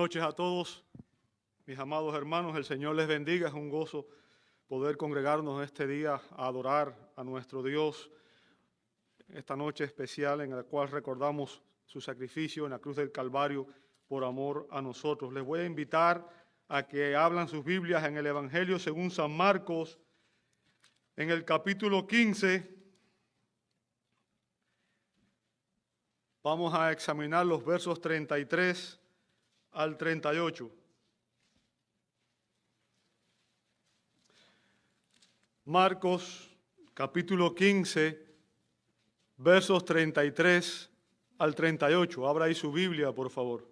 noches a todos, mis amados hermanos. El Señor les bendiga. Es un gozo poder congregarnos este día a adorar a nuestro Dios. Esta noche especial en la cual recordamos su sacrificio en la cruz del Calvario por amor a nosotros. Les voy a invitar a que abran sus Biblias en el Evangelio según San Marcos, en el capítulo 15. Vamos a examinar los versos 33 al 38. Marcos, capítulo 15, versos 33 al 38. Abra ahí su Biblia, por favor.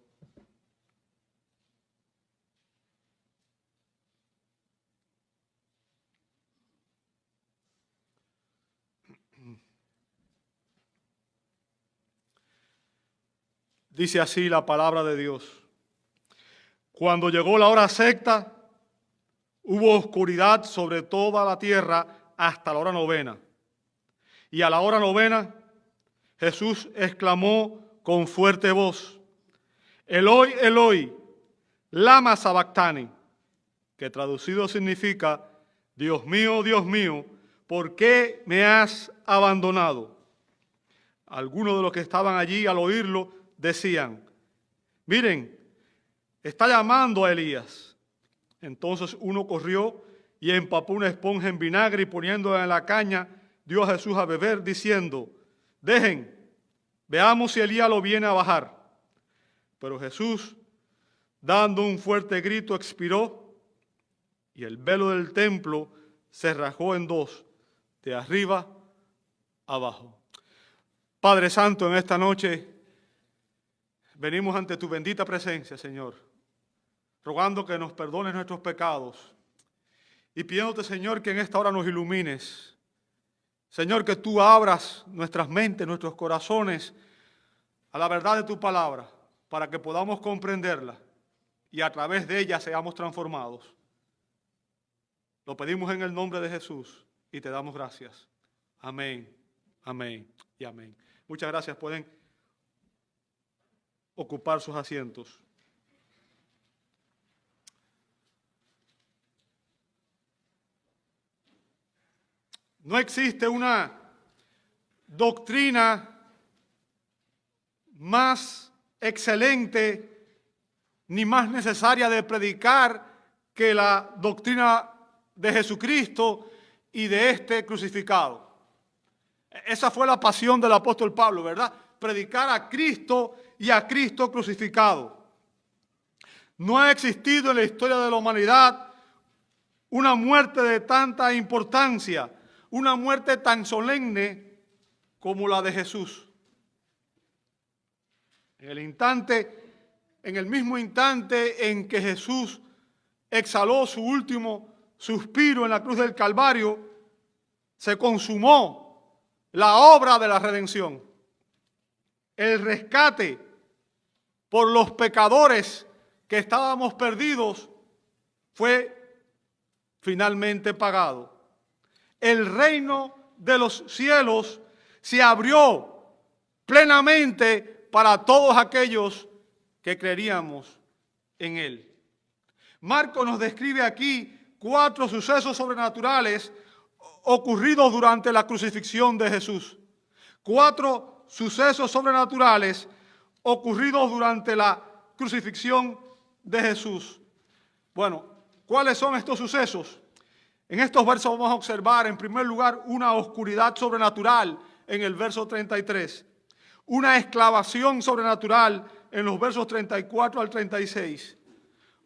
Dice así la palabra de Dios. Cuando llegó la hora sexta, hubo oscuridad sobre toda la tierra hasta la hora novena. Y a la hora novena, Jesús exclamó con fuerte voz: Eloi, Eloi, lama sabactani, que traducido significa: Dios mío, ¿por qué me has abandonado? Algunos de los que estaban allí al oírlo decían: miren, está llamando a Elías. Entonces uno corrió y empapó una esponja en vinagre y poniéndola en la caña, dio a Jesús a beber, diciendo: dejen, veamos si Elías lo viene a bajar. Pero Jesús, dando un fuerte grito, expiró, y el velo del templo se rajó en dos, de arriba abajo. Padre Santo, en esta noche venimos ante tu bendita presencia, Señor, rogando que nos perdones nuestros pecados y pidiéndote, Señor, que en esta hora nos ilumines. Señor, que tú abras nuestras mentes, nuestros corazones a la verdad de tu palabra para que podamos comprenderla y a través de ella seamos transformados. Lo pedimos en el nombre de Jesús y te damos gracias. Amén, amén y amén. Muchas gracias. Pueden ocupar sus asientos. No existe una doctrina más excelente ni más necesaria de predicar que la doctrina de Jesucristo y de este crucificado. Esa fue la pasión del apóstol Pablo, ¿verdad? Predicar a Cristo y a Cristo crucificado. No ha existido en la historia de la humanidad una muerte de tanta importancia, una muerte tan solemne como la de Jesús. En el mismo instante en que Jesús exhaló su último suspiro en la cruz del Calvario, se consumó la obra de la redención. El rescate por los pecadores que estábamos perdidos fue finalmente pagado. El reino de los cielos se abrió plenamente para todos aquellos que creeríamos en él. Marcos nos describe aquí 4 sucesos sobrenaturales ocurridos durante la crucifixión de Jesús. 4 sucesos sobrenaturales ocurridos durante la crucifixión de Jesús. Bueno, ¿cuáles son estos sucesos? En estos versos vamos a observar, en primer lugar, una oscuridad sobrenatural en el verso 33, una exclamación sobrenatural en los versos 34 al 36,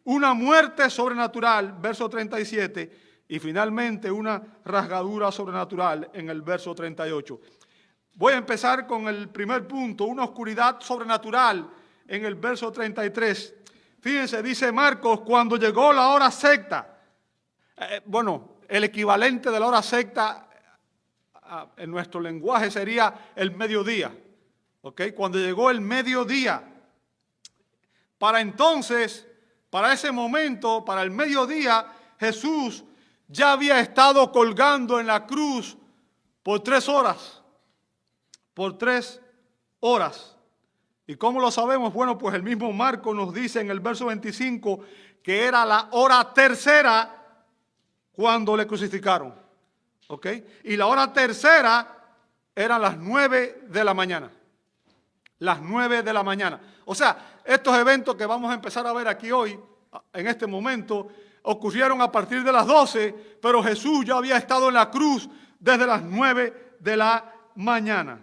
una muerte sobrenatural, verso 37, y finalmente una rasgadura sobrenatural en el verso 38. Voy a empezar con el primer punto, una oscuridad sobrenatural en el verso 33. Fíjense, dice Marcos, cuando llegó la hora sexta. El equivalente de la hora sexta en nuestro lenguaje sería el mediodía. ¿Ok? Cuando llegó el mediodía. Para entonces, para ese momento, para el mediodía, Jesús ya había estado colgando en la cruz por 3 horas. Por 3 horas. ¿Y cómo lo sabemos? Bueno, pues el mismo Marcos nos dice en el verso 25 que era la hora tercera cuando le crucificaron. ¿Ok? Y la hora tercera eran las 9 de la mañana. Las 9 de la mañana. O sea, estos eventos que vamos a empezar a ver aquí hoy, en este momento, ocurrieron a partir de las 12, pero Jesús ya había estado en la cruz desde las 9 de la mañana.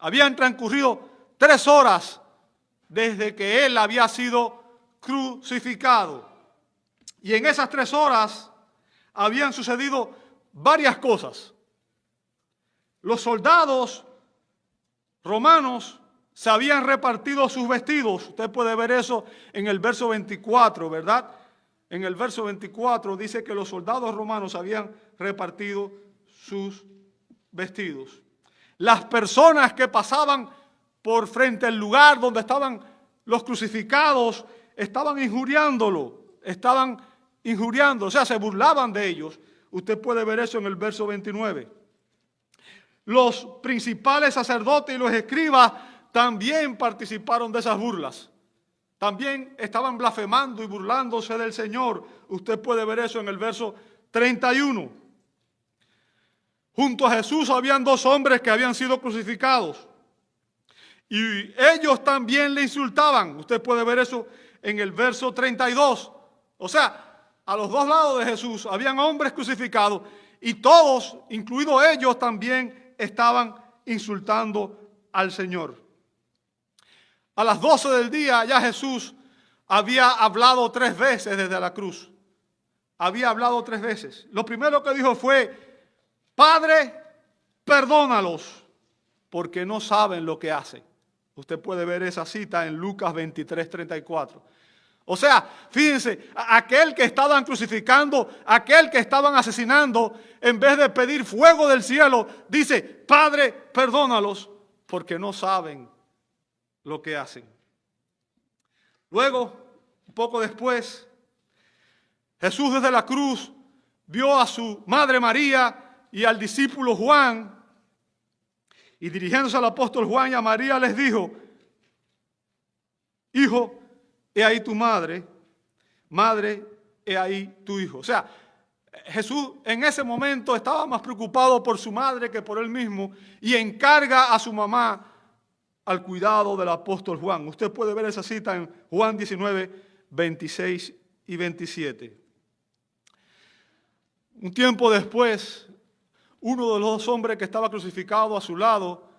Habían transcurrido 3 horas desde que Él había sido crucificado. Y en esas 3 horas habían sucedido varias cosas. Los soldados romanos se habían repartido sus vestidos. Usted puede ver eso en el verso 24, ¿verdad? En el verso 24 dice que los soldados romanos habían repartido sus vestidos. Las personas que pasaban por frente al lugar donde estaban los crucificados estaban injuriándolo, o sea, se burlaban de ellos. Usted puede ver eso en el verso 29. Los principales sacerdotes y los escribas también participaron de esas burlas. También estaban blasfemando y burlándose del Señor. Usted puede ver eso en el verso 31. Junto a Jesús habían 2 hombres que habían sido crucificados. Y ellos también le insultaban. Usted puede ver eso en el verso 32. O sea, a los 2 lados de Jesús habían hombres crucificados y todos, incluidos ellos, también estaban insultando al Señor. A las 12 del día ya Jesús había hablado 3 veces desde la cruz. Había hablado 3 veces. Lo primero que dijo fue: Padre, perdónalos, porque no saben lo que hacen. Usted puede ver esa cita en Lucas 23:34. O sea, fíjense, aquel que estaban crucificando, aquel que estaban asesinando, en vez de pedir fuego del cielo, dice: Padre, perdónalos, porque no saben lo que hacen. Luego, un poco después, Jesús desde la cruz vio a su madre María y al discípulo Juan, y dirigiéndose al apóstol Juan y a María les dijo: Hijo, he ahí tu madre, madre, he ahí tu hijo. O sea, Jesús en ese momento estaba más preocupado por su madre que por él mismo y encarga a su mamá al cuidado del apóstol Juan. Usted puede ver esa cita en Juan 19, 26 y 27. Un tiempo después, uno de los 2 hombres que estaba crucificado a su lado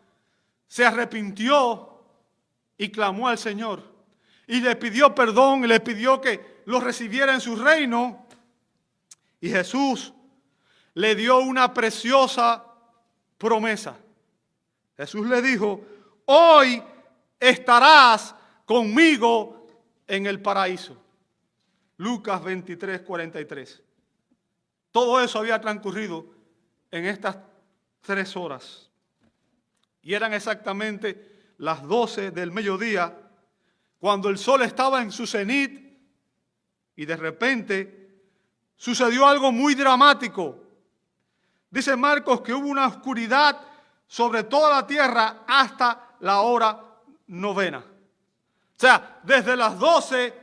se arrepintió y clamó al Señor. Y le pidió perdón, y le pidió que lo recibiera en su reino. Y Jesús le dio una preciosa promesa. Jesús le dijo: hoy estarás conmigo en el paraíso. Lucas 23:43. Todo eso había transcurrido en estas 3 horas. Y eran exactamente las 12 del mediodía, cuando el sol estaba en su cenit, y de repente sucedió algo muy dramático. Dice Marcos que hubo una oscuridad sobre toda la tierra hasta la hora 9. O sea, desde las 12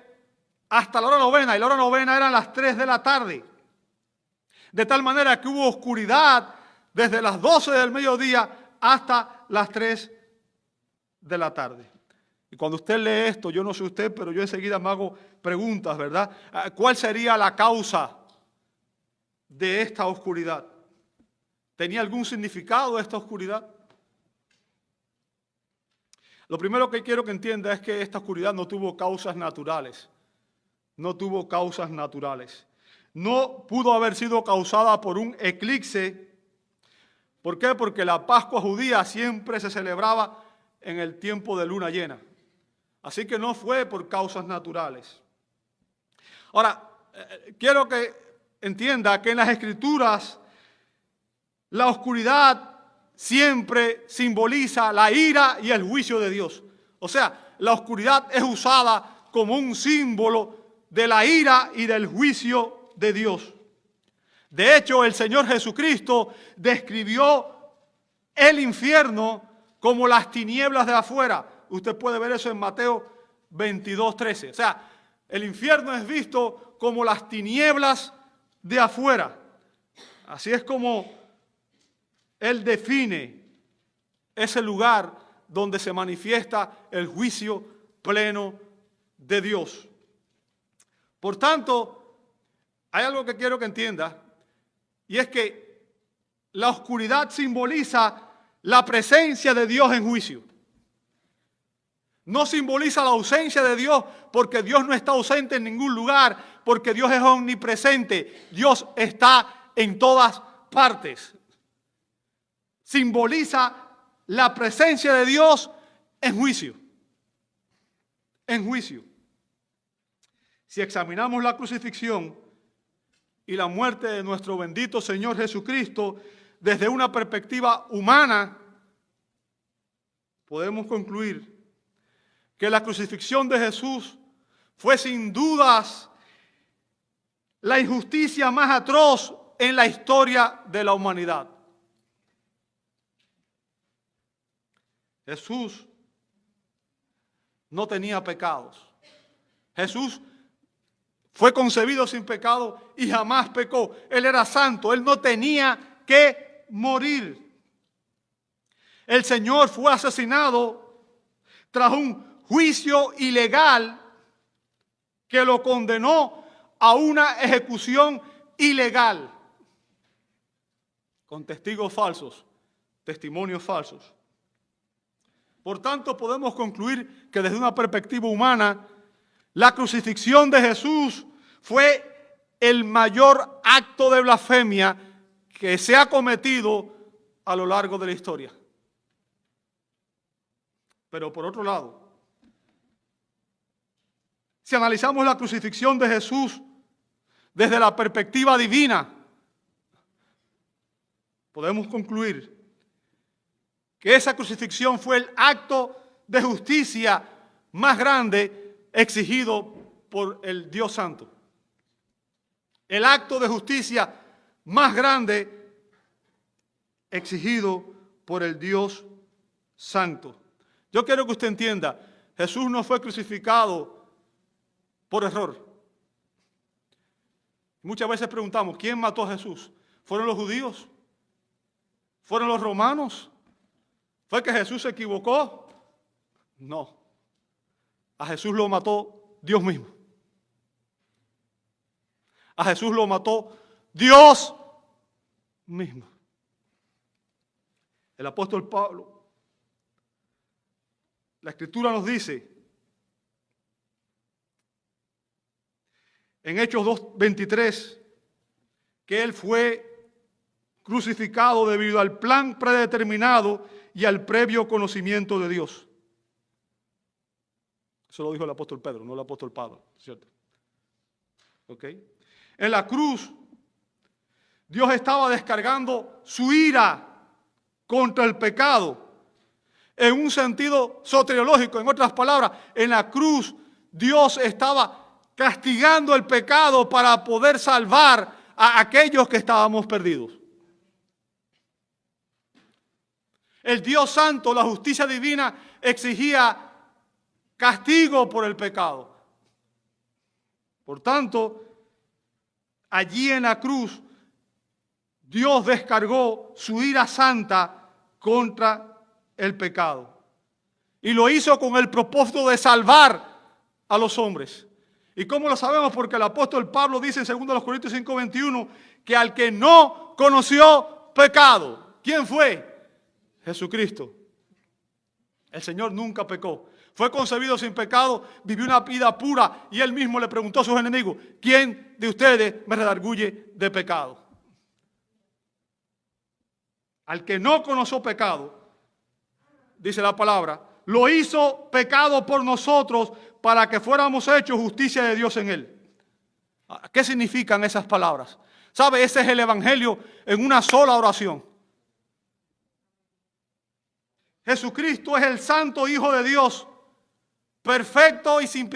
hasta la hora 9, y la hora 9 eran las 3 de la tarde. De tal manera que hubo oscuridad desde las 12 del mediodía hasta las 3 de la tarde. Y cuando usted lee esto, yo no sé usted, pero yo enseguida me hago preguntas, ¿verdad? ¿Cuál sería la causa de esta oscuridad? ¿Tenía algún significado esta oscuridad? Lo primero que quiero que entienda es que esta oscuridad no tuvo causas naturales. No tuvo causas naturales. No pudo haber sido causada por un eclipse. ¿Por qué? Porque la Pascua judía siempre se celebraba en el tiempo de luna llena. Así que no fue por causas naturales. Ahora, quiero que entienda que en las Escrituras la oscuridad siempre simboliza la ira y el juicio de Dios. O sea, la oscuridad es usada como un símbolo de la ira y del juicio de Dios. De hecho, el Señor Jesucristo describió el infierno como las tinieblas de afuera. Usted puede ver eso en Mateo 22:13. O sea, el infierno es visto como las tinieblas de afuera. Así es como Él define ese lugar donde se manifiesta el juicio pleno de Dios. Por tanto, hay algo que quiero que entienda, y es que la oscuridad simboliza la presencia de Dios en juicio. No simboliza la ausencia de Dios, porque Dios no está ausente en ningún lugar, porque Dios es omnipresente. Dios está en todas partes. Simboliza la presencia de Dios en juicio. En juicio. Si examinamos la crucifixión y la muerte de nuestro bendito Señor Jesucristo desde una perspectiva humana, podemos concluir que la crucifixión de Jesús fue sin dudas la injusticia más atroz en la historia de la humanidad. Jesús no tenía pecados. Jesús fue concebido sin pecado y jamás pecó. Él era santo, Él no tenía que morir. El Señor fue asesinado tras un juicio ilegal que lo condenó a una ejecución ilegal, con testigos falsos, testimonios falsos. Por tanto, podemos concluir que desde una perspectiva humana, la crucifixión de Jesús fue el mayor acto de blasfemia que se ha cometido a lo largo de la historia. Pero por otro lado, si analizamos la crucifixión de Jesús desde la perspectiva divina, podemos concluir que esa crucifixión fue el acto de justicia más grande exigido por el Dios Santo. El acto de justicia más grande exigido por el Dios Santo. Yo quiero que usted entienda, Jesús no fue crucificado por error. Muchas veces preguntamos, ¿quién mató a Jesús? ¿Fueron los judíos? ¿Fueron los romanos? ¿Fue que Jesús se equivocó? No. A Jesús lo mató Dios mismo. A Jesús lo mató Dios mismo. El apóstol Pablo, la Escritura nos dice en Hechos 2:23 que Él fue crucificado debido al plan predeterminado y al previo conocimiento de Dios. Eso lo dijo el apóstol Pedro, no el apóstol Pablo, ¿cierto? ¿Ok? En la cruz, Dios estaba descargando su ira contra el pecado en un sentido soteriológico. En otras palabras, en la cruz, Dios estaba castigando el pecado para poder salvar a aquellos que estábamos perdidos. El Dios Santo, la justicia divina, exigía castigo por el pecado. Por tanto, allí en la cruz, Dios descargó su ira santa contra el pecado. Y lo hizo con el propósito de salvar a los hombres. ¿Y cómo lo sabemos? Porque el apóstol Pablo dice en 2 Corintios 5:21 que al que no conoció pecado, ¿quién fue? Jesucristo. El Señor nunca pecó. Fue concebido sin pecado, vivió una vida pura y Él mismo le preguntó a sus enemigos, ¿quién de ustedes me redarguye de pecado? Al que no conoció pecado, dice la palabra, lo hizo pecado por nosotros para que fuéramos hechos justicia de Dios en Él. ¿Qué significan esas palabras? ¿Sabe? Ese es el Evangelio en una sola oración. Jesucristo es el Santo Hijo de Dios, perfecto y sin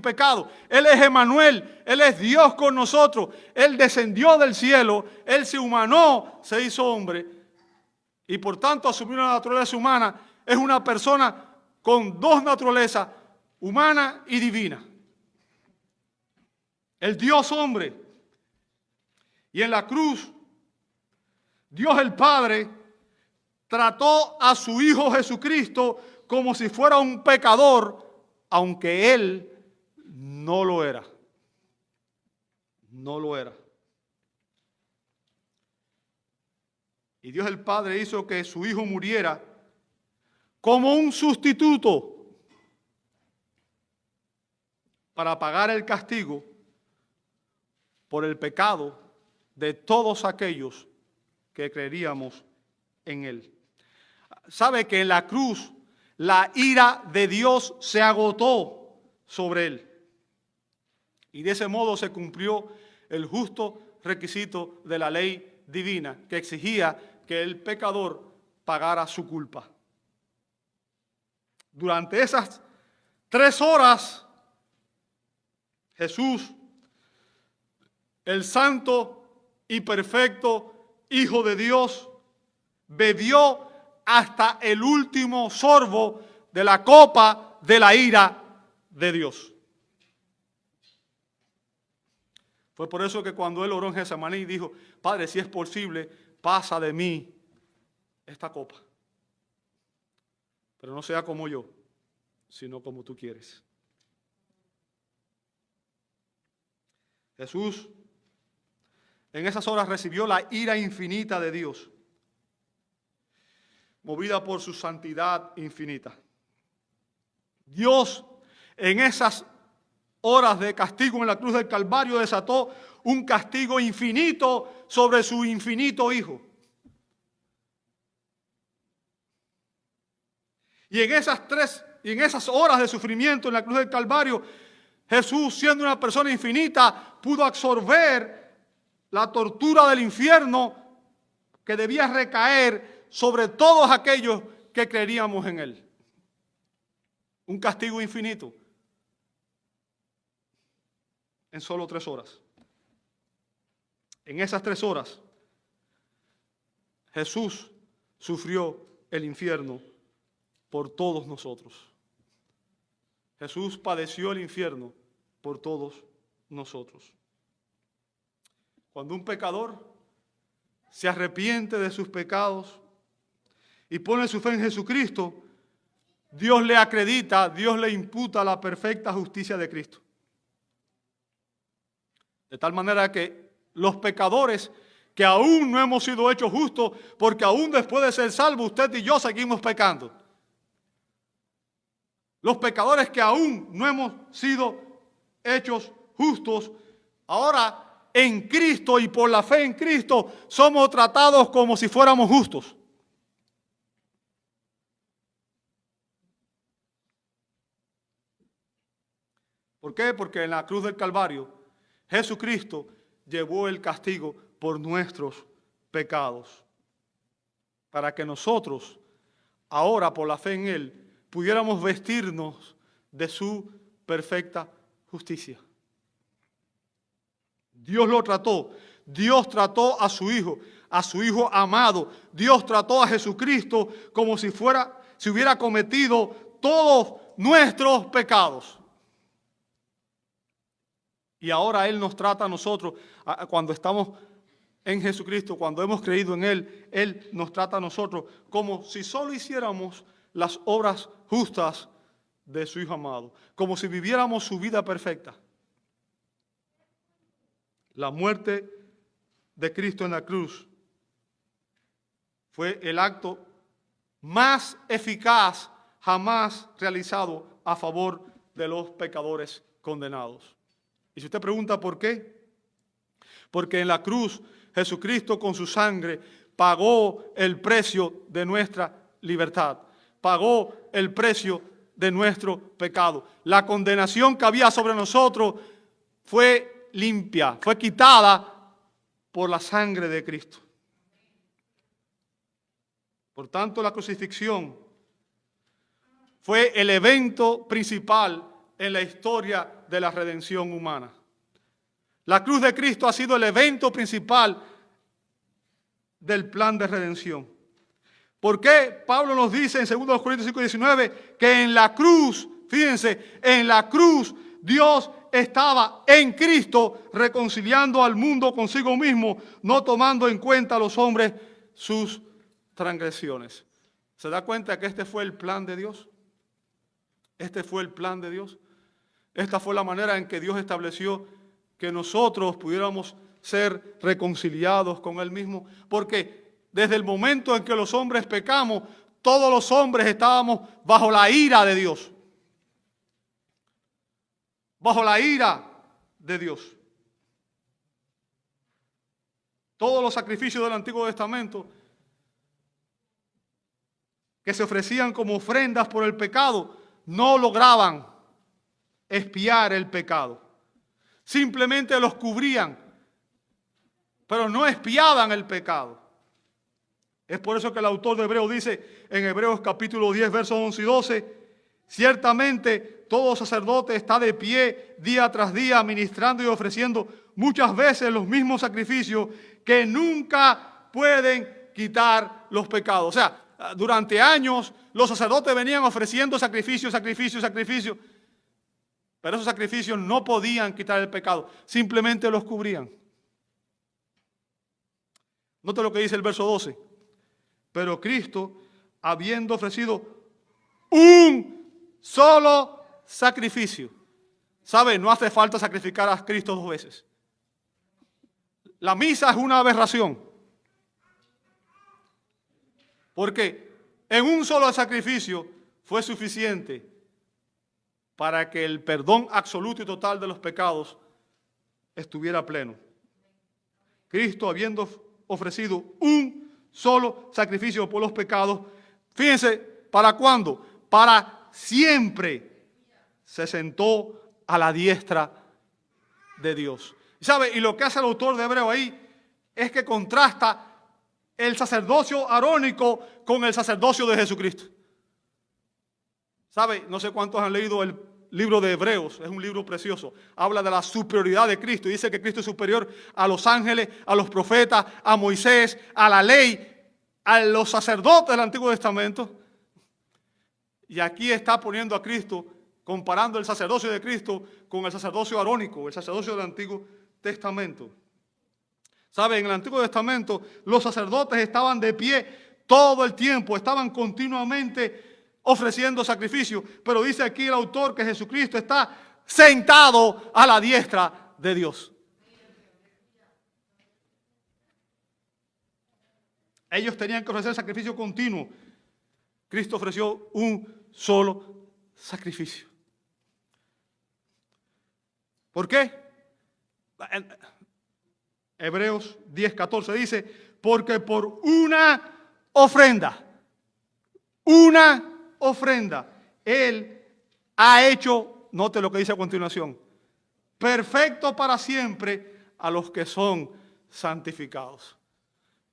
pecado. Él es Emmanuel, Él es Dios con nosotros. Él descendió del cielo, Él se humanó, se hizo hombre y por tanto asumió la naturaleza humana. Es una persona con dos naturalezas, humana y divina. El Dios hombre. Y en la cruz, Dios el Padre trató a su Hijo Jesucristo como si fuera un pecador, aunque Él no lo era. No lo era. Y Dios el Padre hizo que su Hijo muriera como un sustituto para pagar el castigo por el pecado de todos aquellos que creeríamos en Él. Sabe que en la cruz la ira de Dios se agotó sobre Él. Y de ese modo se cumplió el justo requisito de la ley divina que exigía que el pecador pagara su culpa. Durante esas 3 horas, Jesús, el santo y perfecto Hijo de Dios, bebió hasta el último sorbo de la copa de la ira de Dios. Fue por eso que cuando él oró en Getsemaní dijo: Padre, si es posible, pasa de mí esta copa. Pero no sea como yo, sino como tú quieres. Jesús en esas horas recibió la ira infinita de Dios, movida por su santidad infinita. Dios en esas horas de castigo en la cruz del Calvario desató un castigo infinito sobre su infinito Hijo. Y en esas horas de sufrimiento en la cruz del Calvario, Jesús, siendo una persona infinita, pudo absorber la tortura del infierno que debía recaer sobre todos aquellos que creeríamos en Él. Un castigo infinito en solo 3 horas. En esas 3 horas, Jesús sufrió el infierno por todos nosotros. Jesús padeció el infierno por todos nosotros. Cuando un pecador se arrepiente de sus pecados y pone su fe en Jesucristo, Dios le acredita, Dios le imputa la perfecta justicia de Cristo. De tal manera que los pecadores que aún no hemos sido hechos justos, porque aún después de ser salvos, usted y yo seguimos pecando. Los pecadores que aún no hemos sido hechos justos, ahora en Cristo y por la fe en Cristo somos tratados como si fuéramos justos. ¿Por qué? Porque en la cruz del Calvario Jesucristo llevó el castigo por nuestros pecados, para que nosotros, ahora por la fe en Él, pudiéramos vestirnos de su perfecta justicia. Dios lo trató. Dios trató a su Hijo amado. Dios trató a Jesucristo como si hubiera cometido todos nuestros pecados. Y ahora Él nos trata a nosotros, cuando estamos en Jesucristo, cuando hemos creído en Él, Él nos trata a nosotros como si solo hiciéramos las obras justas de su Hijo amado, como si viviéramos su vida perfecta. La muerte de Cristo en la cruz fue el acto más eficaz jamás realizado a favor de los pecadores condenados. Y si usted pregunta por qué, porque en la cruz Jesucristo con su sangre pagó el precio de nuestra libertad, pagó el precio de nuestro pecado. La condenación que había sobre nosotros fue limpia, fue quitada por la sangre de Cristo. Por tanto, la crucifixión fue el evento principal en la historia de la redención humana. La cruz de Cristo ha sido el evento principal del plan de redención. ¿Por qué Pablo nos dice en 2 Corintios 5:19 que en la cruz, fíjense, en la cruz Dios estaba en Cristo reconciliando al mundo consigo mismo, no tomando en cuenta a los hombres sus transgresiones? ¿Se da cuenta que este fue el plan de Dios? Este fue el plan de Dios. Esta fue la manera en que Dios estableció que nosotros pudiéramos ser reconciliados con Él mismo. Porque desde el momento en que los hombres pecamos, todos los hombres estábamos bajo la ira de Dios. Bajo la ira de Dios. Todos los sacrificios del Antiguo Testamento que se ofrecían como ofrendas por el pecado no lograban expiar el pecado. Simplemente los cubrían, pero no expiaban el pecado. Es por eso que el autor de Hebreos dice en Hebreos capítulo 10, versos 11 y 12, ciertamente todo sacerdote está de pie día tras día ministrando y ofreciendo muchas veces los mismos sacrificios que nunca pueden quitar los pecados. O sea, durante años los sacerdotes venían ofreciendo sacrificios, pero esos sacrificios no podían quitar el pecado, simplemente los cubrían. Note lo que dice el verso 12. Pero Cristo, habiendo ofrecido un solo sacrificio. ¿Sabe? No hace falta sacrificar a Cristo 2 veces. La misa es una aberración. Porque en un solo sacrificio fue suficiente para que el perdón absoluto y total de los pecados estuviera pleno. Cristo, habiendo ofrecido un solo sacrificio por los pecados, fíjense, ¿para cuándo? Para siempre se sentó a la diestra de Dios. ¿Sabe? Y lo que hace el autor de Hebreo ahí es que contrasta el sacerdocio arónico con el sacerdocio de Jesucristo. ¿Sabe? No sé cuántos han leído el libro de Hebreos, es un libro precioso. Habla de la superioridad de Cristo y dice que Cristo es superior a los ángeles, a los profetas, a Moisés, a la ley, a los sacerdotes del Antiguo Testamento. Y aquí está poniendo a Cristo, comparando el sacerdocio de Cristo con el sacerdocio arónico, el sacerdocio del Antiguo Testamento. ¿Sabe? En el Antiguo Testamento los sacerdotes estaban de pie todo el tiempo, estaban continuamente ofreciendo sacrificios, pero dice aquí el autor que Jesucristo está sentado a la diestra de Dios. Ellos tenían que ofrecer sacrificio continuo. Cristo ofreció un solo sacrificio. ¿Por qué? Hebreos 10:14 dice, porque por una ofrenda, Él ha hecho, note lo que dice a continuación, perfecto para siempre a los que son santificados.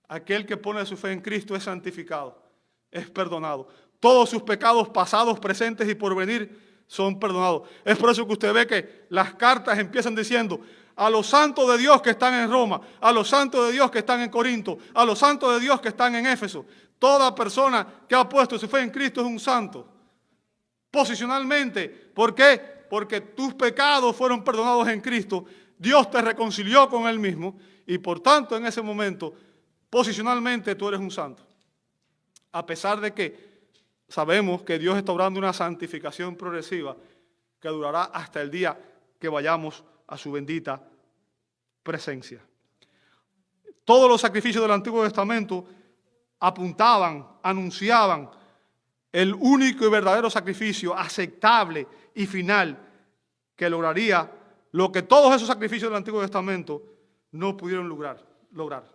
Aquel que pone su fe en Cristo es santificado, es perdonado. Todos sus pecados pasados, presentes y por venir son perdonados. Es por eso que usted ve que las cartas empiezan diciendo a los santos de Dios que están en Roma, a los santos de Dios que están en Corinto, a los santos de Dios que están en Éfeso. Toda persona que ha puesto su fe en Cristo es un santo. Posicionalmente, ¿por qué? Porque tus pecados fueron perdonados en Cristo. Dios te reconcilió con Él mismo y por tanto en ese momento, posicionalmente tú eres un santo. A pesar de que sabemos que Dios está obrando una santificación progresiva que durará hasta el día que vayamos a su bendita presencia. Todos los sacrificios del Antiguo Testamento apuntaban, anunciaban el único y verdadero sacrificio aceptable y final que lograría lo que todos esos sacrificios del Antiguo Testamento no pudieron lograr.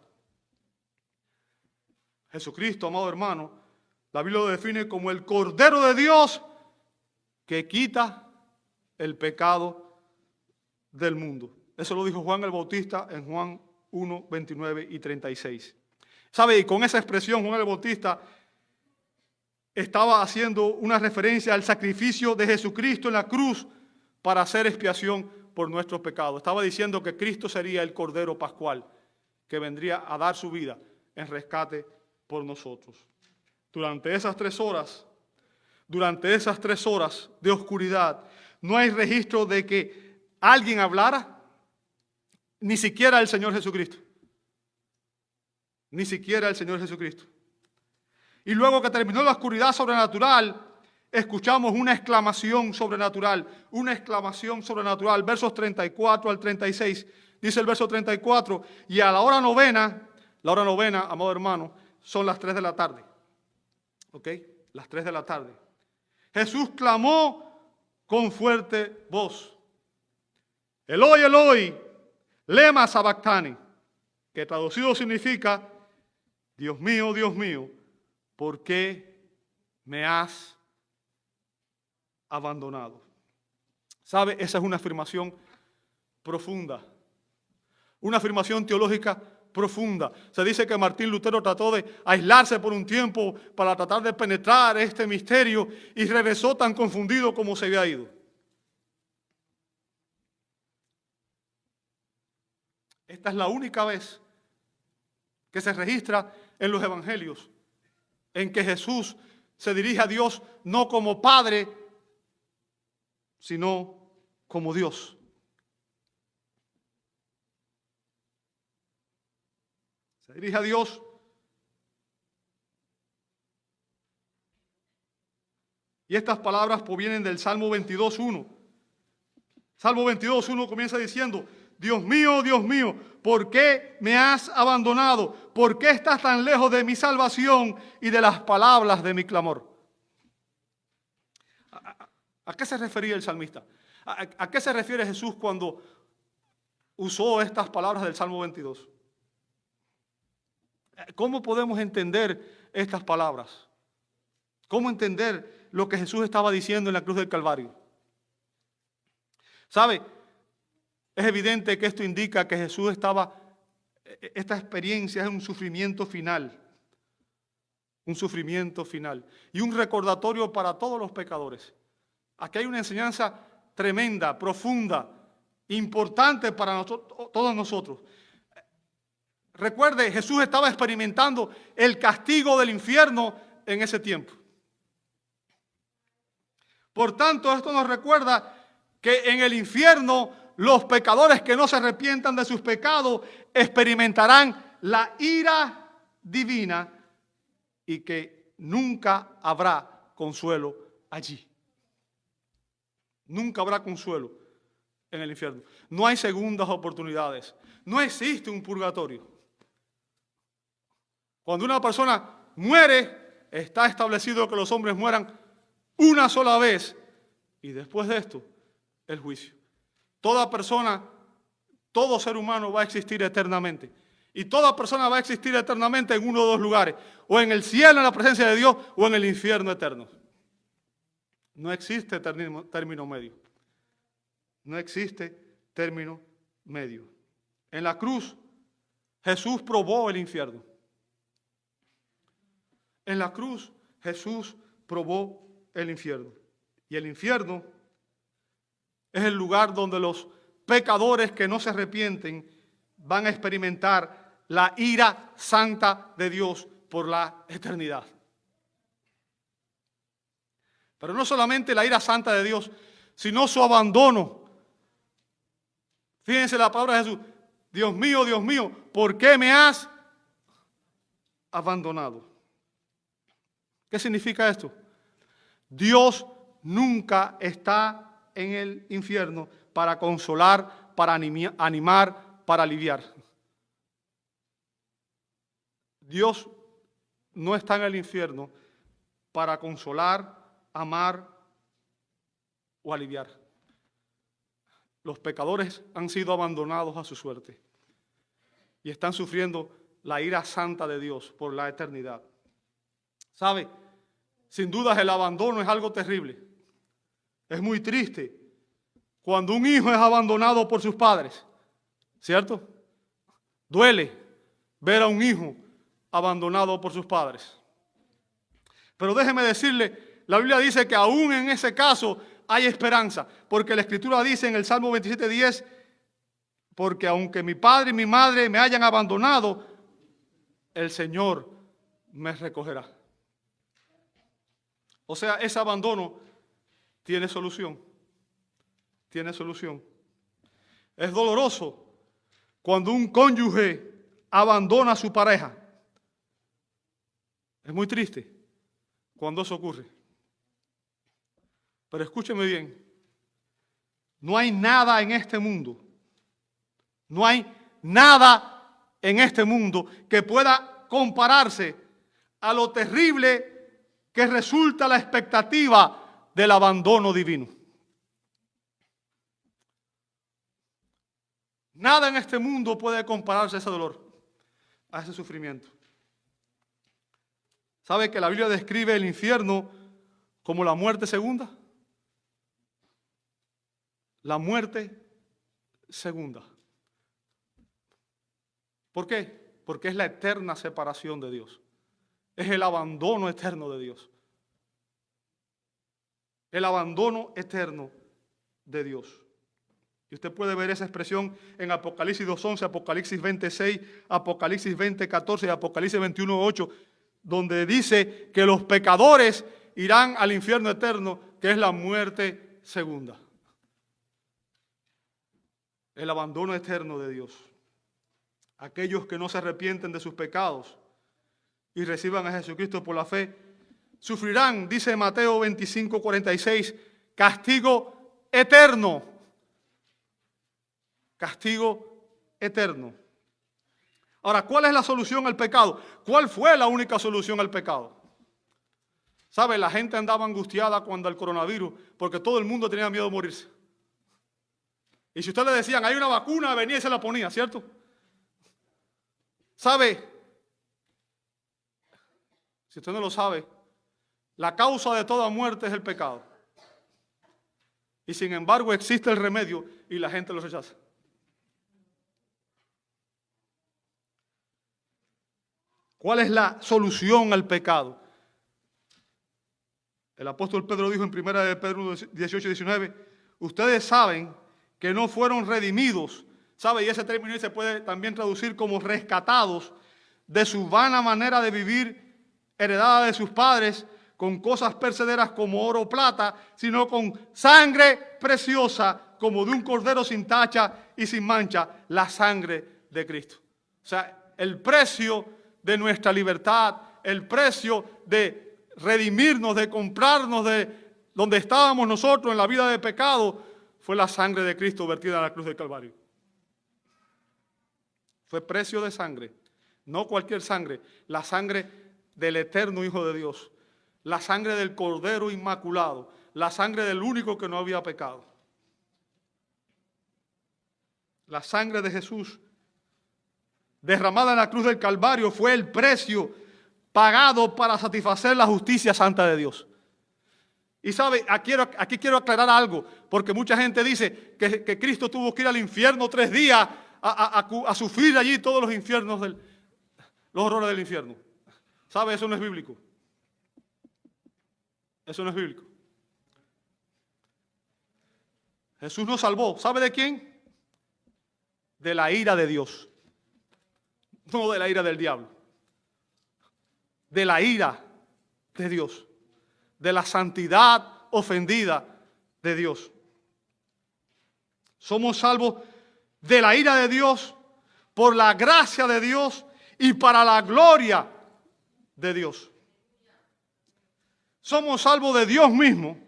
Jesucristo, amado hermano, la Biblia lo define como el Cordero de Dios que quita el pecado del mundo. Eso lo dijo Juan el Bautista en Juan 1, 29 y 36. ¿Sabe? Y con esa expresión Juan el Bautista estaba haciendo una referencia al sacrificio de Jesucristo en la cruz para hacer expiación por nuestros pecados. Estaba diciendo que Cristo sería el Cordero Pascual que vendría a dar su vida en rescate por nosotros. durante esas 3 horas, de oscuridad, no hay registro de que alguien hablara, ni siquiera el Señor Jesucristo. Ni siquiera el Señor Jesucristo. Y luego que terminó la oscuridad sobrenatural, escuchamos una exclamación sobrenatural. Versos 34 al 36. Dice el verso 34, y a la hora novena, amado hermano, son las 3 de la tarde. ¿Ok? Las 3 de la tarde. Jesús clamó con fuerte voz: Eloi, Eloi, lema sabactani, que traducido significa: Dios mío, ¿por qué me has abandonado? ¿Sabe? Esa es una afirmación profunda, una afirmación teológica profunda. Se dice que Martín Lutero trató de aislarse por un tiempo para tratar de penetrar este misterio y regresó tan confundido como se había ido. Esta es la única vez que se registra en los evangelios en que Jesús se dirige a Dios no como Padre, sino como Dios. Se dirige a Dios y estas palabras provienen del Salmo 22:1. Salmo 22:1 comienza diciendo: Dios mío, ¿por qué me has abandonado? ¿Por qué estás tan lejos de mi salvación y de las palabras de mi clamor? ¿A qué se refería el salmista? ¿A qué se refiere Jesús cuando usó estas palabras del Salmo 22? ¿Cómo podemos entender estas palabras? ¿Cómo entender lo que Jesús estaba diciendo en la cruz del Calvario? ¿Sabe? Es evidente que esto indica que esta experiencia es un sufrimiento final. Un sufrimiento final. Y un recordatorio para todos los pecadores. Aquí hay una enseñanza tremenda, profunda, importante para todos nosotros. Recuerde, Jesús estaba experimentando el castigo del infierno en ese tiempo. Por tanto, esto nos recuerda que en el infierno los pecadores que no se arrepientan de sus pecados experimentarán la ira divina y que nunca habrá consuelo allí. Nunca habrá consuelo en el infierno. No hay segundas oportunidades. No existe un purgatorio. Cuando una persona muere, está establecido que los hombres mueran una sola vez y después de esto, el juicio. Toda persona, todo ser humano va a existir eternamente. Y toda persona va a existir eternamente en uno de dos lugares. O en el cielo, en la presencia de Dios, o en el infierno eterno. No existe término medio. No existe término medio. En la cruz, Jesús probó el infierno. En la cruz, Jesús probó el infierno. Y el infierno es el lugar donde los pecadores que no se arrepienten van a experimentar la ira santa de Dios por la eternidad. Pero no solamente la ira santa de Dios, sino su abandono. Fíjense la palabra de Jesús: Dios mío, ¿por qué me has abandonado? ¿Qué significa esto? Dios nunca está en el infierno para consolar, para animar, para aliviar. Dios no está en el infierno para consolar, amar o aliviar. Los pecadores han sido abandonados a su suerte y están sufriendo la ira santa de Dios por la eternidad. ¿Sabe? Sin duda el abandono es algo terrible. Es muy triste cuando un hijo es abandonado por sus padres, ¿cierto? Duele ver a un hijo abandonado por sus padres. Pero déjeme decirle, la Biblia dice que aún en ese caso hay esperanza, porque la Escritura dice en el Salmo 27:10, porque aunque mi padre y mi madre me hayan abandonado, el Señor me recogerá. O sea, ese abandono tiene solución. Tiene solución. Es doloroso cuando un cónyuge abandona a su pareja. Es muy triste cuando eso ocurre. Pero escúcheme bien. No hay nada en este mundo. No hay nada en este mundo que pueda compararse a lo terrible que resulta la expectativa del abandono divino. Nada en este mundo puede compararse a ese dolor, a ese sufrimiento. ¿Sabe que la Biblia describe el infierno como la muerte segunda? La muerte segunda. ¿Por qué? Porque es la eterna separación de Dios. Es el abandono eterno de Dios. El abandono eterno de Dios. Y usted puede ver esa expresión en Apocalipsis 2:11, Apocalipsis 20:6, Apocalipsis 20:14 y Apocalipsis 21:8, donde dice que los pecadores irán al infierno eterno, que es la muerte segunda. El abandono eterno de Dios. Aquellos que no se arrepienten de sus pecados y reciban a Jesucristo por la fe, sufrirán, dice Mateo 25:46, castigo eterno. Castigo eterno. Ahora, ¿cuál es la solución al pecado? ¿Cuál fue la única solución al pecado? ¿Sabe? La gente andaba angustiada cuando el coronavirus, porque todo el mundo tenía miedo de morirse. Y si usted le decían, hay una vacuna, venía y se la ponía, ¿cierto? ¿Sabe? Si usted no lo sabe, la causa de toda muerte es el pecado. Y sin embargo existe el remedio y la gente lo rechaza. ¿Cuál es la solución al pecado? El apóstol Pedro dijo en 1 de Pedro 18:19, ustedes saben que no fueron redimidos, ¿sabe? Y ese término se puede también traducir como rescatados de su vana manera de vivir, heredada de sus padres, con cosas perecederas como oro o plata, sino con sangre preciosa, como de un cordero sin tacha y sin mancha, la sangre de Cristo. O sea, el precio de nuestra libertad, el precio de redimirnos, de comprarnos de donde estábamos nosotros en la vida de pecado, fue la sangre de Cristo vertida en la cruz del Calvario. Fue precio de sangre, no cualquier sangre, la sangre del eterno Hijo de Dios, la sangre del Cordero Inmaculado, la sangre del único que no había pecado. La sangre de Jesús derramada en la cruz del Calvario fue el precio pagado para satisfacer la justicia santa de Dios. Y sabe, aquí quiero aclarar algo, porque mucha gente dice que Cristo tuvo que ir al infierno 3 días a sufrir allí todos los infiernos, los horrores del infierno. ¿Sabe? Eso no es bíblico. Eso no es bíblico. Jesús nos salvó. ¿Sabe de quién? De la ira de Dios. No de la ira del diablo. De la ira de Dios. De la santidad ofendida de Dios. Somos salvos de la ira de Dios, por la gracia de Dios y para la gloria de Dios. Somos salvos de Dios mismo,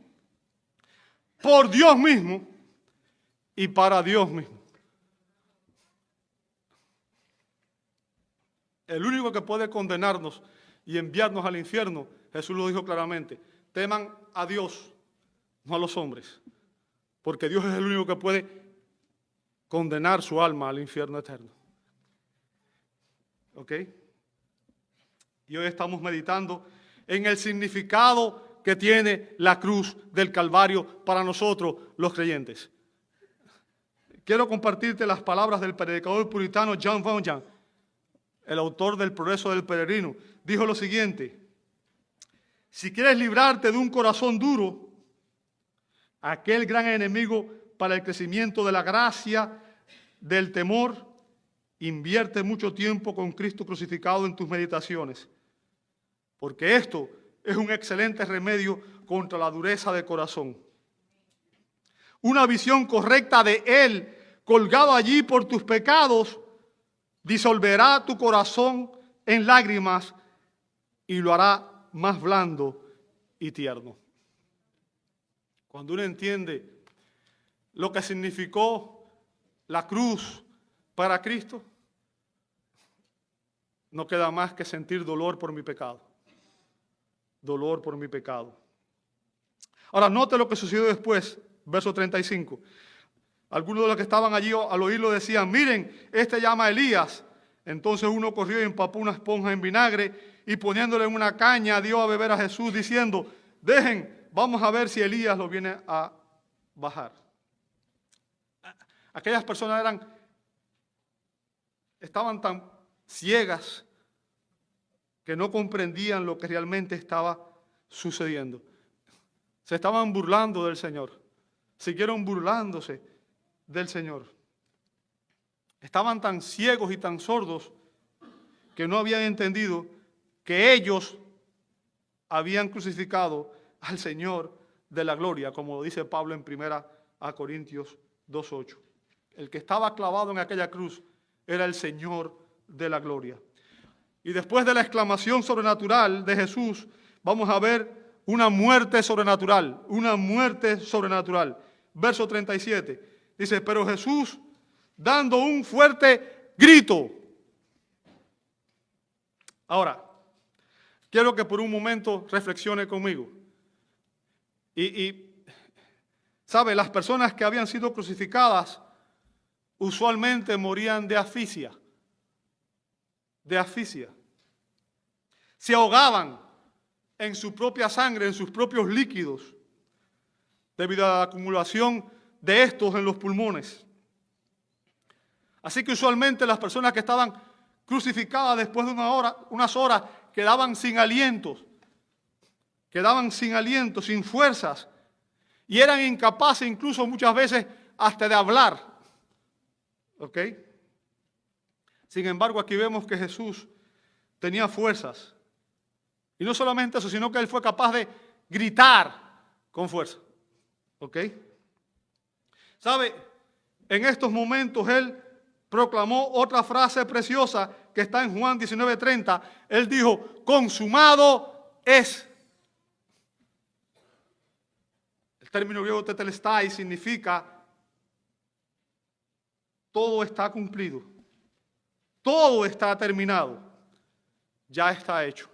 por Dios mismo y para Dios mismo. El único que puede condenarnos y enviarnos al infierno, Jesús lo dijo claramente, teman a Dios, no a los hombres, porque Dios es el único que puede condenar su alma al infierno eterno. ¿Ok? Y hoy estamos meditando en el significado que tiene la cruz del Calvario para nosotros los creyentes. Quiero compartirte las palabras del predicador puritano John Bunyan, el autor del Progreso del Peregrino. Dijo lo siguiente: si quieres librarte de un corazón duro, aquel gran enemigo para el crecimiento de la gracia, del temor, invierte mucho tiempo con Cristo crucificado en tus meditaciones, porque esto es un excelente remedio contra la dureza de corazón. Una visión correcta de Él, colgado allí por tus pecados, disolverá tu corazón en lágrimas y lo hará más blando y tierno. Cuando uno entiende lo que significó la cruz para Cristo, no queda más que sentir dolor por mi pecado. Dolor por mi pecado. Ahora, note lo que sucedió después, verso 35. Algunos de los que estaban allí al oírlo decían, miren, este llama a Elías. Entonces uno corrió y empapó una esponja en vinagre y poniéndole en una caña dio a beber a Jesús diciendo, dejen, vamos a ver si Elías lo viene a bajar. Aquellas personas estaban tan ciegas que no comprendían lo que realmente estaba sucediendo. Se estaban burlando del Señor. Siguieron burlándose del Señor. Estaban tan ciegos y tan sordos que no habían entendido que ellos habían crucificado al Señor de la gloria, como lo dice Pablo en 1 Corintios 2:8. El que estaba clavado en aquella cruz era el Señor de la gloria. Y después de la exclamación sobrenatural de Jesús, vamos a ver una muerte sobrenatural, una muerte sobrenatural. Verso 37, dice, pero Jesús, dando un fuerte grito. Ahora, quiero que por un momento reflexione conmigo. ¿Sabe? Las personas que habían sido crucificadas usualmente morían de asfixia. De asfixia. Se ahogaban en su propia sangre, en sus propios líquidos, debido a la acumulación de estos en los pulmones. Así que usualmente las personas que estaban crucificadas después de unas horas, quedaban sin aliento, sin fuerzas, y eran incapaces incluso muchas veces hasta de hablar. ¿Ok? Sin embargo, aquí vemos que Jesús tenía fuerzas. Y no solamente eso, sino que Él fue capaz de gritar con fuerza. ¿Ok? ¿Sabe? En estos momentos Él proclamó otra frase preciosa que está en Juan 19:30. Él dijo, consumado es. El término griego tetelestai significa todo está cumplido. Todo está terminado. Ya está hecho.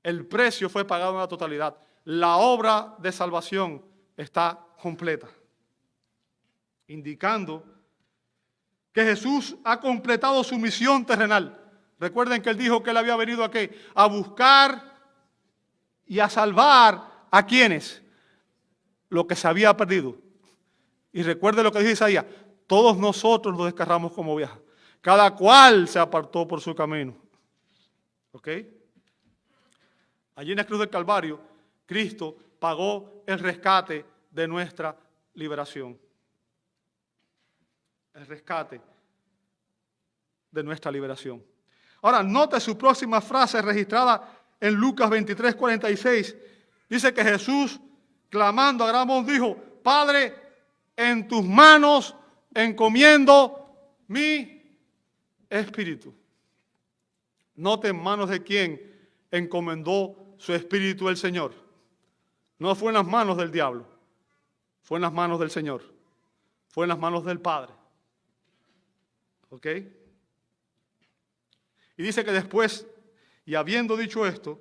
El precio fue pagado en la totalidad. La obra de salvación está completa. Indicando que Jesús ha completado su misión terrenal. Recuerden que Él dijo que Él había venido ¿a qué? A buscar y a salvar ¿a quiénes? Lo que se había perdido. Y recuerde lo que dice Isaías, todos nosotros nos descarramos como ovejas. Cada cual se apartó por su camino. ¿Ok? Allí en la cruz del Calvario, Cristo pagó el rescate de nuestra liberación. El rescate de nuestra liberación. Ahora, note su próxima frase registrada en Lucas 23:46. Dice que Jesús, clamando a gran voz, dijo, Padre, en tus manos encomiendo mi espíritu. Note en manos de quién encomendó su espíritu el Señor. No fue en las manos del diablo, fue en las manos del Señor, fue en las manos del Padre. ¿Ok? Y dice que después, y habiendo dicho esto,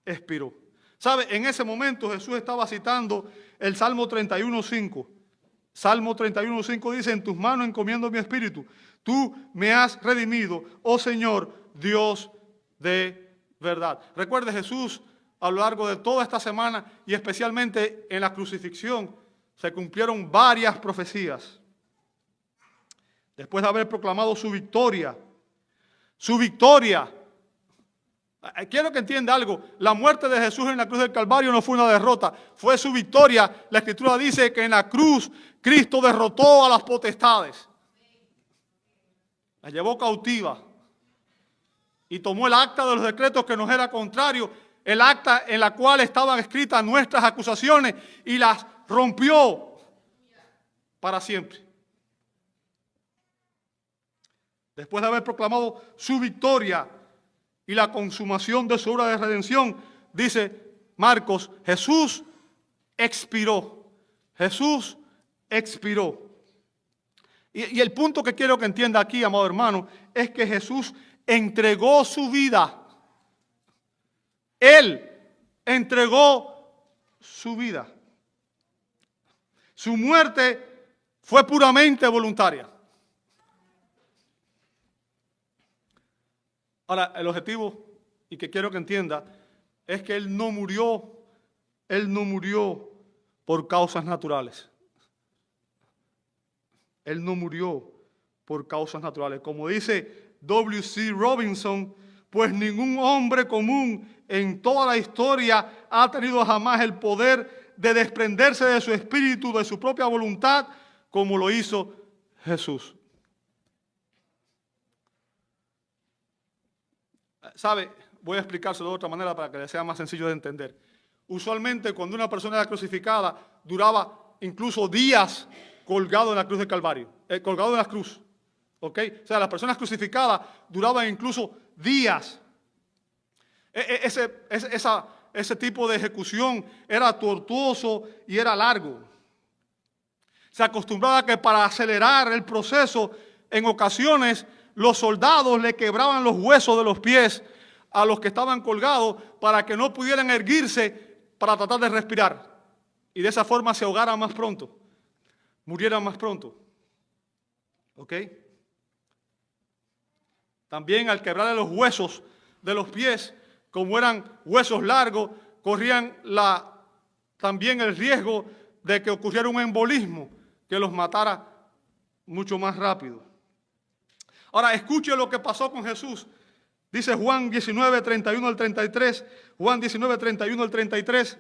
expiró. ¿Sabe? En ese momento Jesús estaba citando el Salmo 31:5. Salmo 31:5 dice, en tus manos encomiendo mi espíritu. Tú me has redimido, oh Señor, Dios de verdad. Recuerde, Jesús a lo largo de toda esta semana y especialmente en la crucifixión se cumplieron varias profecías. Después de haber proclamado su victoria, quiero que entienda algo, la muerte de Jesús en la cruz del Calvario no fue una derrota, fue su victoria. La Escritura dice que en la cruz Cristo derrotó a las potestades, las llevó cautiva y tomó el acta de los decretos que nos era contrario el acta en la cual estaban escritas nuestras acusaciones y las rompió para siempre. Después de haber proclamado su victoria y la consumación de su obra de redención, dice Marcos, Jesús expiró. Jesús expiró. Y el punto que quiero que entienda aquí, amado hermano, es que Jesús entregó su vida. Él entregó su vida. Su muerte fue puramente voluntaria. Ahora, el objetivo, y que quiero que entienda, es que Él no murió por causas naturales. Él no murió por causas naturales. Como dice W.C. Robinson, pues ningún hombre común en toda la historia ha tenido jamás el poder de desprenderse de su espíritu, de su propia voluntad, como lo hizo Jesús. ¿Sabe? Voy a explicárselo de otra manera para que le sea más sencillo de entender. Usualmente cuando una persona era crucificada, duraba incluso días colgado en la cruz del Calvario, colgado en la cruz. ¿Ok? O sea, las personas crucificadas duraban incluso días. Ese tipo de ejecución era tortuoso y era largo. Se acostumbraba a que para acelerar el proceso, en ocasiones los soldados le quebraban los huesos de los pies a los que estaban colgados para que no pudieran erguirse para tratar de respirar. Y de esa forma se ahogaran más pronto, murieran más pronto. ¿Ok? También al quebrarle los huesos de los pies, como eran huesos largos, corrían también el riesgo de que ocurriera un embolismo que los matara mucho más rápido. Ahora, escuche lo que pasó con Jesús. Dice Juan 19, 31 al 33. Juan 19, 31 al 33.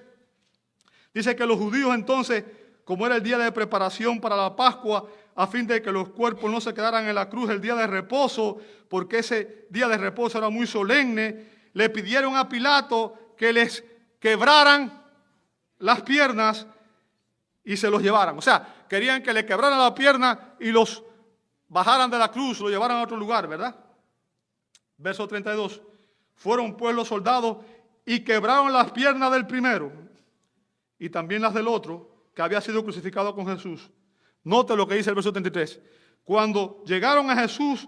Dice que los judíos entonces, como era el día de preparación para la Pascua, a fin de que los cuerpos no se quedaran en la cruz el día de reposo, porque ese día de reposo era muy solemne, le pidieron a Pilato que les quebraran las piernas y se los llevaran. O sea, querían que le quebraran la pierna y los bajaran de la cruz, lo llevaran a otro lugar, ¿verdad? Verso 32. Fueron pues los soldados y quebraron las piernas del primero y también las del otro que había sido crucificado con Jesús. Note lo que dice el verso 33. Cuando llegaron a Jesús,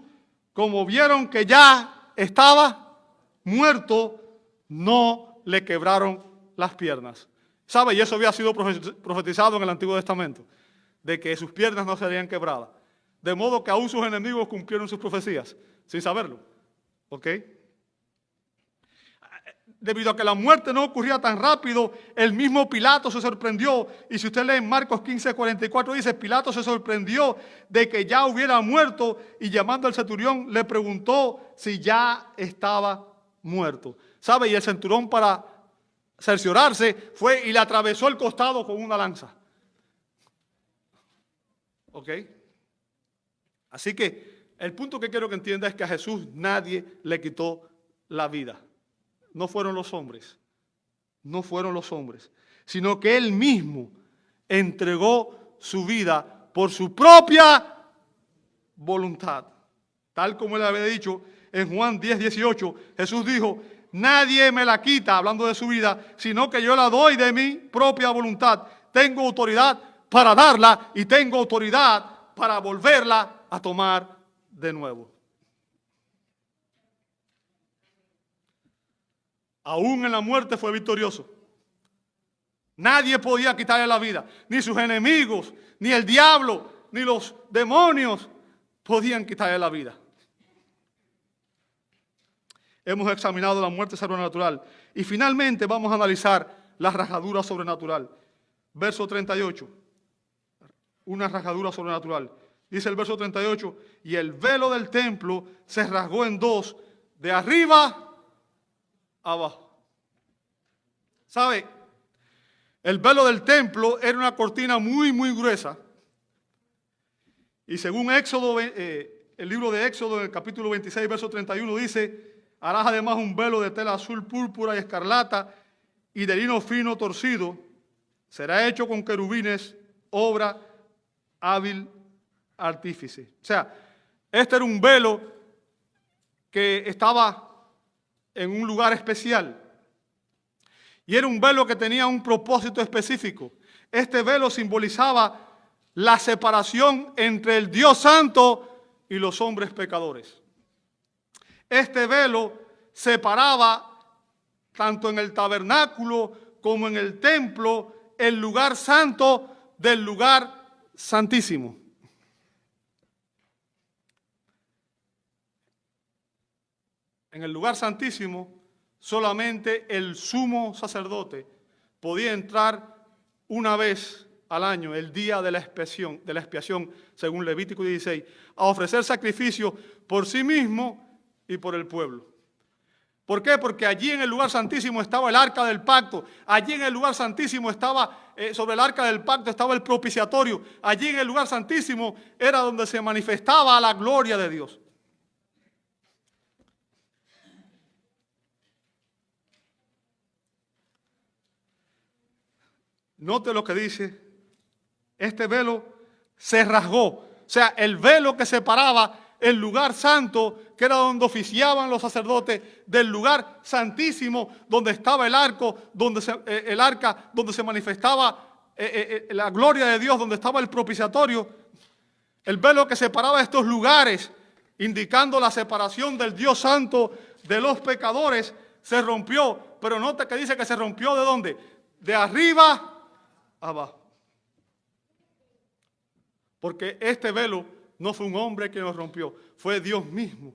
como vieron que ya estaba muerto, no le quebraron las piernas. ¿Sabe? Y eso había sido profetizado en el Antiguo Testamento, de que sus piernas no serían quebradas. De modo que aún sus enemigos cumplieron sus profecías, sin saberlo. ¿Ok? Debido a que la muerte no ocurría tan rápido, el mismo Pilato se sorprendió. Y si usted lee en Marcos 15, 44, dice, Pilato se sorprendió de que ya hubiera muerto y llamando al centurión le preguntó si ya estaba muerto. ¿Sabe? Y el centurión, para cerciorarse, fue y le atravesó el costado con una lanza. ¿Ok? Así que el punto que quiero que entienda es que a Jesús nadie le quitó la vida. No fueron los hombres, sino que Él mismo entregó su vida por su propia voluntad. Tal como Él había dicho en Juan 10, 18, Jesús dijo, nadie me la quita, hablando de su vida, sino que yo la doy de mi propia voluntad. Tengo autoridad para darla y tengo autoridad para volverla a tomar de nuevo. Aún en la muerte fue victorioso. Nadie podía quitarle la vida. Ni sus enemigos, ni el diablo, ni los demonios podían quitarle la vida. Hemos examinado la muerte sobrenatural. Y finalmente vamos a analizar la rajadura sobrenatural. Verso 38. Una rajadura sobrenatural. Dice el verso 38, y el velo del templo se rasgó en dos, de arriba abajo. ¿Sabe? El velo del templo era una cortina muy, muy gruesa. Y según Éxodo, el libro de Éxodo, en el capítulo 26, verso 31, dice, Harás además un velo de tela azul, púrpura y escarlata y de lino fino torcido. Será hecho con querubines, obra hábil artífice. O sea, este era un velo que estaba en un lugar especial. Y era un velo que tenía un propósito específico. Este velo simbolizaba la separación entre el Dios Santo y los hombres pecadores. Este velo separaba tanto en el tabernáculo como en el templo el lugar santo del lugar santísimo. En el lugar santísimo solamente el sumo sacerdote podía entrar una vez al año, el día de la expiación, según Levítico 16, a ofrecer sacrificio por sí mismo y por el pueblo. ¿Por qué? Porque allí en el lugar santísimo estaba el arca del pacto. Allí en el lugar santísimo estaba, sobre el arca del pacto estaba el propiciatorio. Allí en el lugar santísimo era donde se manifestaba la gloria de Dios. Note lo que dice, este velo se rasgó. O sea, el velo que separaba el lugar santo, que era donde oficiaban los sacerdotes, del lugar santísimo, donde estaba el arca, donde se manifestaba la gloria de Dios, donde estaba el propiciatorio. El velo que separaba estos lugares, indicando la separación del Dios santo de los pecadores, se rompió. Pero nota que dice que se rompió ¿de dónde? De arriba abajo. Porque este velo no fue un hombre quien lo rompió, fue Dios mismo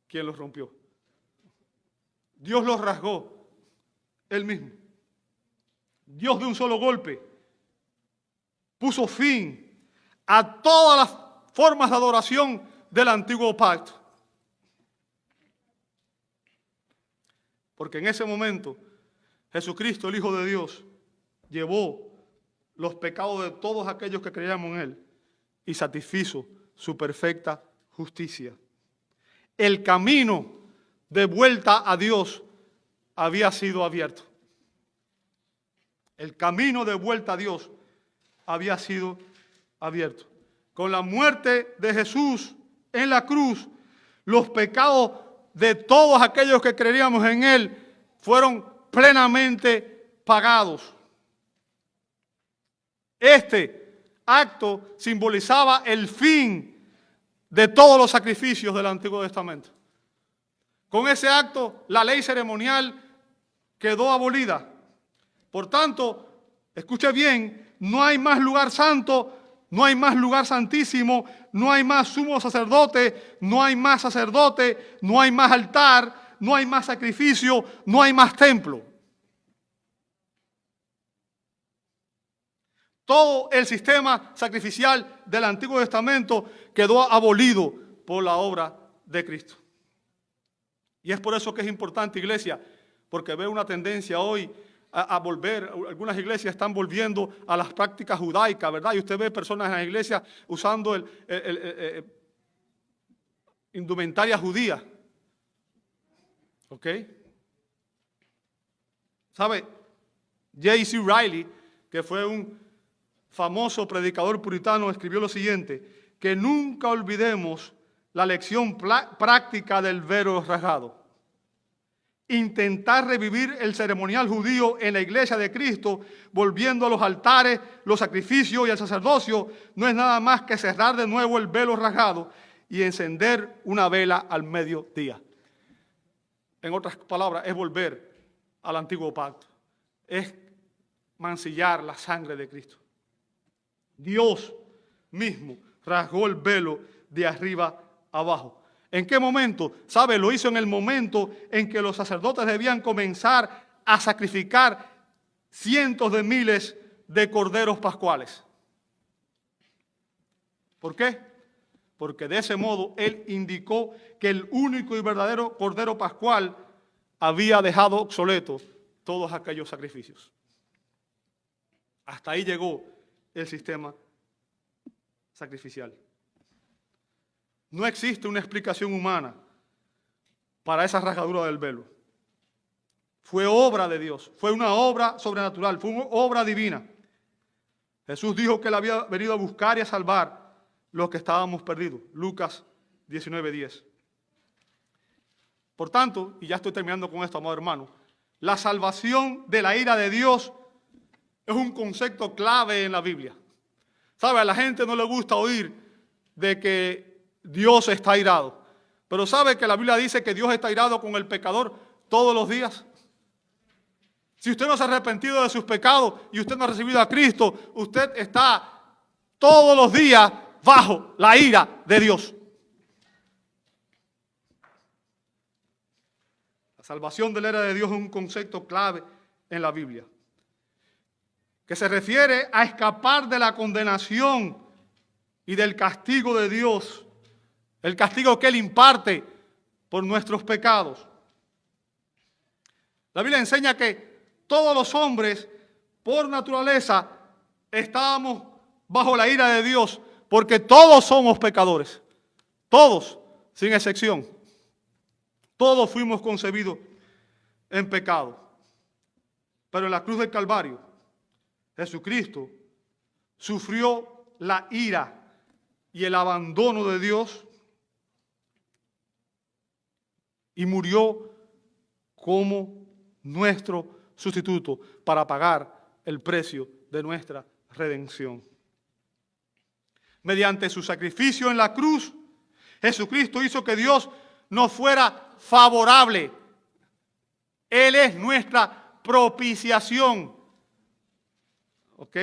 quien lo rompió. Dios lo rasgó, Él mismo. Dios de un solo golpe puso fin a todas las formas de adoración del antiguo pacto. Porque en ese momento Jesucristo, el Hijo de Dios, llevó los pecados de todos aquellos que creíamos en Él y satisfizo su perfecta justicia. El camino de vuelta a Dios había sido abierto. El camino de vuelta a Dios había sido abierto. Con la muerte de Jesús en la cruz, los pecados de todos aquellos que creíamos en Él fueron plenamente pagados. Este acto simbolizaba el fin de todos los sacrificios del Antiguo Testamento. Con ese acto, la ley ceremonial quedó abolida. Por tanto, escuche bien, no hay más lugar santo, no hay más lugar santísimo, no hay más sumo sacerdote, no hay más sacerdote, no hay más altar, no hay más sacrificio, no hay más templo. Todo el sistema sacrificial del Antiguo Testamento quedó abolido por la obra de Cristo. Y es por eso que es importante, iglesia, porque veo una tendencia hoy a volver, algunas iglesias están volviendo a las prácticas judaicas, ¿verdad? Y usted ve personas en la iglesia usando indumentaria judía. ¿Ok? ¿Sabe? J.C. Riley, que fue un famoso predicador puritano, escribió lo siguiente: que nunca olvidemos la lección práctica del velo rasgado. Intentar revivir el ceremonial judío en la iglesia de Cristo, volviendo a los altares, los sacrificios y el sacerdocio, no es nada más que cerrar de nuevo el velo rasgado y encender una vela al mediodía. En otras palabras, es volver al antiguo pacto. Es mancillar la sangre de Cristo. Dios mismo rasgó el velo de arriba abajo. ¿En qué momento? ¿Sabe? Lo hizo en el momento en que los sacerdotes debían comenzar a sacrificar cientos de miles de corderos pascuales. ¿Por qué? Porque de ese modo Él indicó que el único y verdadero cordero pascual había dejado obsoletos todos aquellos sacrificios. Hasta ahí llegó el sistema sacrificial. No existe una explicación humana para esa rasgadura del velo. Fue obra de Dios, fue una obra sobrenatural, fue una obra divina. Jesús dijo que Él había venido a buscar y a salvar los que estábamos perdidos. Lucas 19:10. Por tanto, y ya estoy terminando con esto, amado hermano, la salvación de la ira de Dios es un concepto clave en la Biblia. ¿Sabe? A la gente no le gusta oír de que Dios está airado. Pero ¿sabe que la Biblia dice que Dios está airado con el pecador todos los días? Si usted no se ha arrepentido de sus pecados y usted no ha recibido a Cristo, usted está todos los días bajo la ira de Dios. La salvación de la ira de Dios es un concepto clave en la Biblia, que se refiere a escapar de la condenación y del castigo de Dios, el castigo que Él imparte por nuestros pecados. La Biblia enseña que todos los hombres, por naturaleza, estábamos bajo la ira de Dios, porque todos somos pecadores, todos, sin excepción. Todos fuimos concebidos en pecado. Pero en la cruz del Calvario, Jesucristo sufrió la ira y el abandono de Dios y murió como nuestro sustituto para pagar el precio de nuestra redención. Mediante su sacrificio en la cruz, Jesucristo hizo que Dios nos fuera favorable. Él es nuestra propiciación. ¿Ok?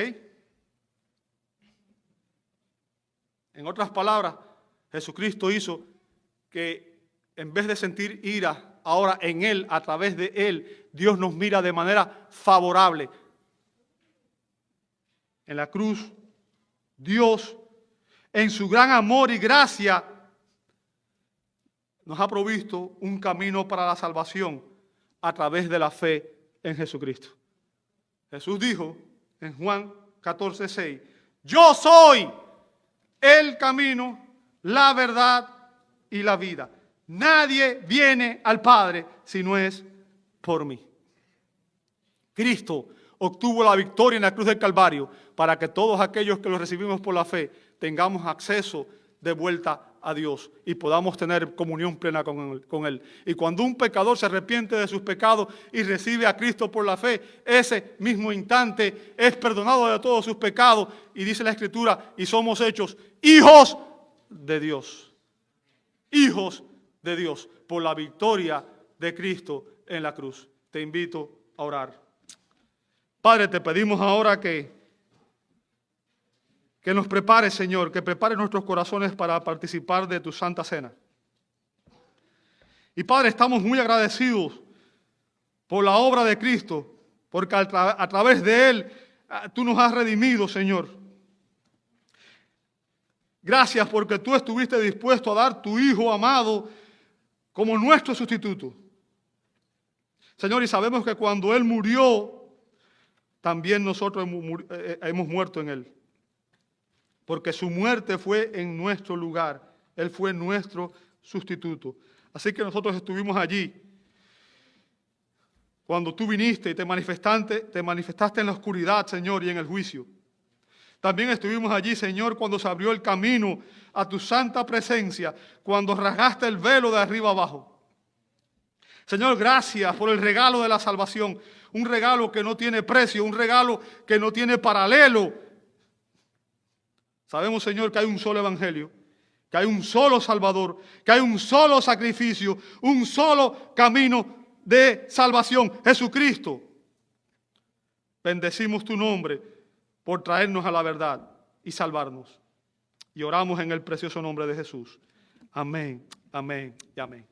En otras palabras, Jesucristo hizo que en vez de sentir ira, ahora en Él, a través de Él, Dios nos mira de manera favorable. En la cruz, Dios, en su gran amor y gracia, nos ha provisto un camino para la salvación a través de la fe en Jesucristo. Jesús dijo en Juan 14:6, yo soy el camino, la verdad y la vida. Nadie viene al Padre si no es por mí. Cristo obtuvo la victoria en la cruz del Calvario para que todos aquellos que lo recibimos por la fe tengamos acceso de vuelta a Dios y podamos tener comunión plena con Él. Y cuando un pecador se arrepiente de sus pecados y recibe a Cristo por la fe, ese mismo instante es perdonado de todos sus pecados y dice la Escritura, y somos hechos hijos de Dios. Hijos de Dios por la victoria de Cristo en la cruz. Te invito a orar. Padre, te pedimos ahora que nos prepares, Señor, que prepares nuestros corazones para participar de tu Santa Cena. Y Padre, estamos muy agradecidos por la obra de Cristo, porque a través de Él tú nos has redimido, Señor. Gracias porque tú estuviste dispuesto a dar tu Hijo amado como nuestro sustituto. Señor, y sabemos que cuando Él murió, también nosotros hemos muerto en Él. Porque su muerte fue en nuestro lugar. Él fue nuestro sustituto. Así que nosotros estuvimos allí cuando tú viniste y te manifestaste en la oscuridad, Señor, y en el juicio. También estuvimos allí, Señor, cuando se abrió el camino a tu santa presencia, cuando rasgaste el velo de arriba abajo. Señor, gracias por el regalo de la salvación, un regalo que no tiene precio, un regalo que no tiene paralelo. Sabemos, Señor, que hay un solo evangelio, que hay un solo Salvador, que hay un solo sacrificio, un solo camino de salvación, Jesucristo. Bendecimos tu nombre por traernos a la verdad y salvarnos. Y oramos en el precioso nombre de Jesús. Amén, amén y amén.